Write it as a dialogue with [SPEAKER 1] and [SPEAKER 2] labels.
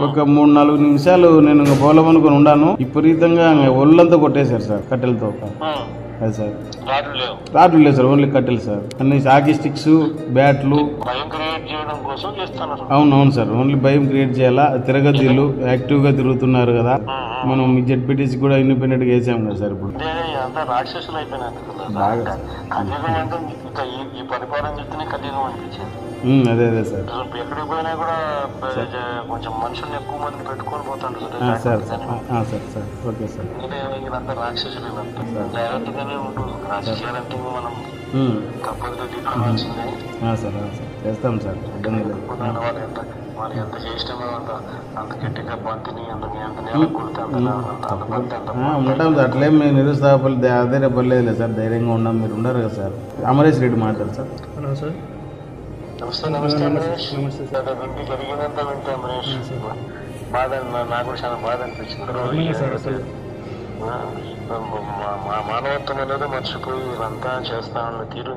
[SPEAKER 1] ఒక 3-4 నిమిషాలు నేను ఇంకా పోలమనుకుని ఉన్నాను. విపరీతంగా ఒళ్ళంతా కొట్టేశారు సార్ కట్టెలతో. అది సార్ రాడ్లు లేవు సార్, ఓన్లీ కట్టెలు సార్. అన్ని హాకీ స్టిక్స్, బ్యాట్లు. అవునవును సార్, ఓన్లీ భయం క్రియేట్ చేయాలా. తిరగద్దీళ్ళు యాక్టివ్ గా తిరుగుతున్నారు కదా, మనం జెడ్పీటీసీ కూడా ఇండిపెండెంట్ గా వేసాం కదా సార్. ఇప్పుడు బాగా అదే అదే సార్.
[SPEAKER 2] ఎక్కడికి పోయినా కూడా కొంచెం మనుషుల్ని ఎక్కువ మంది పెట్టుకొని పోతాడు
[SPEAKER 1] sir. Sir sir okay sir.
[SPEAKER 2] ఇదంతా రాక్షసులు డైరెక్ట్ గానే ఉంటుంది. రాక్షసులు మనం తప్పదుగా తీసుకోవాల్సిందే.
[SPEAKER 1] సార్ చేస్తాం సార్, ఇబ్బంది లేదు.
[SPEAKER 2] వాళ్ళు ఎంత చేసినామో అంత గట్టిగా బంతిని
[SPEAKER 1] ఉంటాం సార్. అట్లేం మేము నిరుత్సాహపల్లి అదే పర్లేదులే సార్, ధైర్యంగా ఉన్నాం. మీరు ఉన్నారు కదా సార్. అమరేష్ రెడ్డి మాట్లాడు సార్.
[SPEAKER 3] Hello sir.
[SPEAKER 2] నమస్తే. నమస్తే అమరేష్. వింటి జరిగినంత వింటే అమరేష్ బాధ, నాకు కూడా చాలా బాధ అనిపించింది. మానవత్వం అనేది మర్చిపోయి ఇదంతా చేస్తా ఉన్న తీరు